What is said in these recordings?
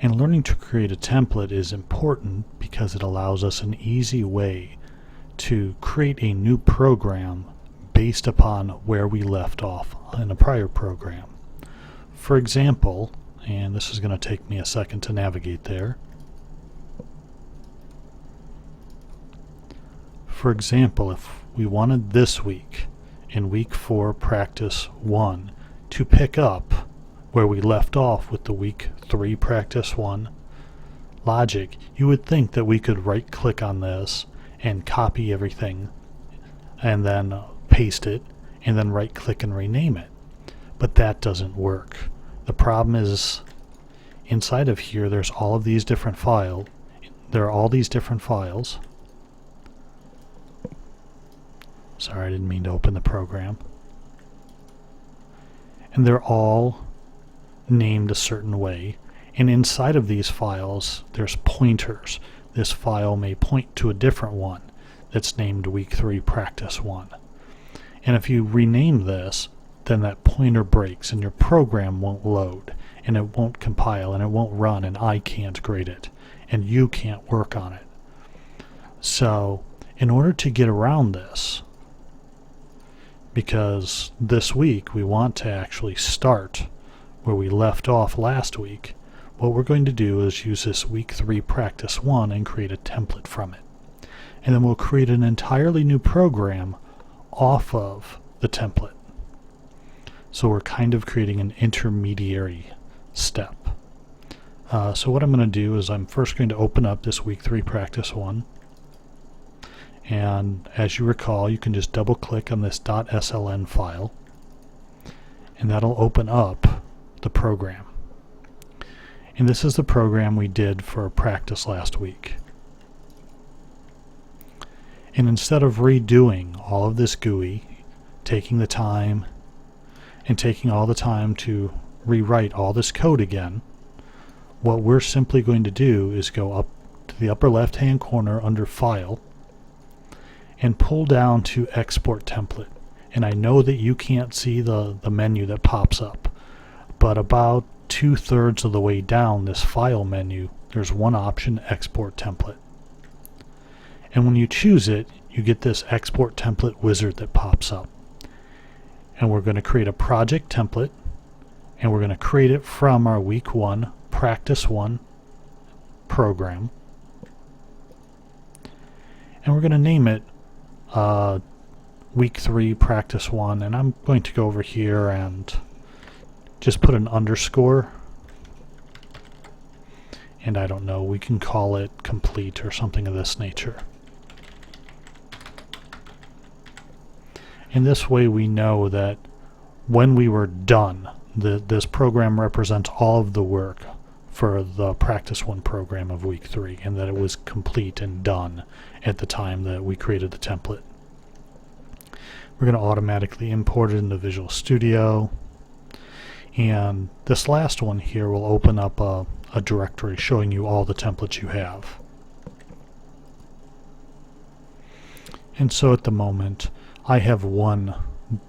And learning to create a template is important because it allows us an easy way to create a new program based upon where we left off in a prior program. For example, and this is going to take me a second to navigate there. For example, if we wanted this week, in week 4 practice 1, to pick up where we left off with the week 3 practice 1 logic, you would think that we could right click on this and copy everything and then paste it and then right click and rename it. But that doesn't work. The problem is inside of here there's all of these different files. There are all these different files. Sorry, I didn't mean to open the program. And they're all named a certain way, and inside of these files there's pointers. This file may point to a different one that's named week 3 practice 1, and if you rename this, then that pointer breaks and your program won't load and it won't compile and it won't run, and I can't grade it and you can't work on it. So in order to get around this, because this week we want to actually start where we left off last week, what we're going to do is use this week 3 practice 1 and create a template from it. And then we'll create an entirely new program off of the template. So we're kind of creating an intermediary step. So what I'm going to do is I'm first going to open up this week 3 practice 1. And as you recall, you can just double click on this .sln file and that'll open up the program. And this is the program we did for practice last week. And instead of redoing all of this GUI, taking the time and taking all the time to rewrite all this code again, what we're simply going to do is go up to the upper left hand corner under File and pull down to Export Template. And I know that you can't see the menu that pops up, but about 2/3 of the way down this file menu there's one option, Export Template. And when you choose it, you get this Export Template wizard that pops up. And we're going to create a project template, and we're going to create it from our week 1 practice 1 program. And we're going to name it week 3 practice 1, and I'm going to go over here and just put an underscore, and I don't know, we can call it complete or something of this nature. And this way we know that when we were done, this program represents all of the work for the practice 1 program of week 3, and that it was complete and done at the time that we created the template. We're going to automatically import it into Visual Studio, and this last one here will open up a directory showing you all the templates you have. And so at the moment I have one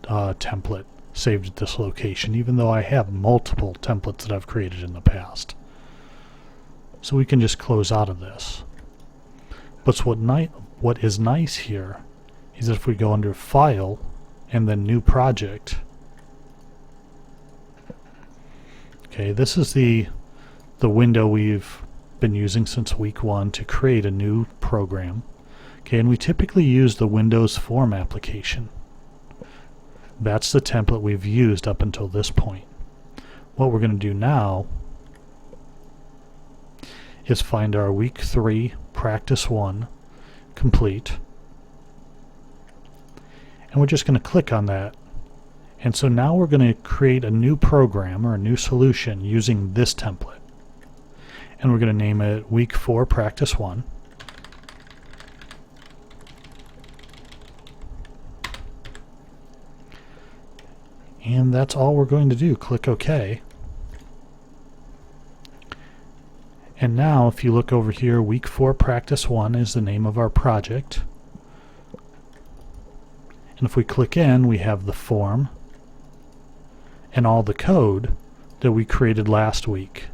template saved at this location, even though I have multiple templates that I've created in the past. So we can just close out of this. But what is nice here is if we go under File and then New Project, okay, this is the window we've been using since week 1 to create a new program. Okay, and we typically use the Windows Form application. That's the template we've used up until this point. What we're going to do now is find our week 3 practice 1 complete, and we're just going to click on that. And so now we're going to create a new program or a new solution using this template, and we're going to name it week 4 practice 1. And that's all we're going to do. Click OK. And now if you look over here, week 4 practice 1 is the name of our project. And if we click in, we have the form and all the code that we created last week.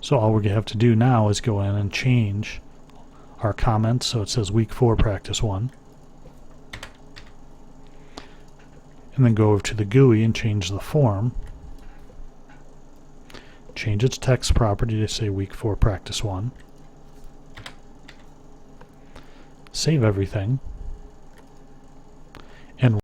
So all we have to do now is go in and change our comments. So it says week 4 practice 1. And then go over to the GUI and change the form. Change its text property to say week 4 practice 1. Save everything.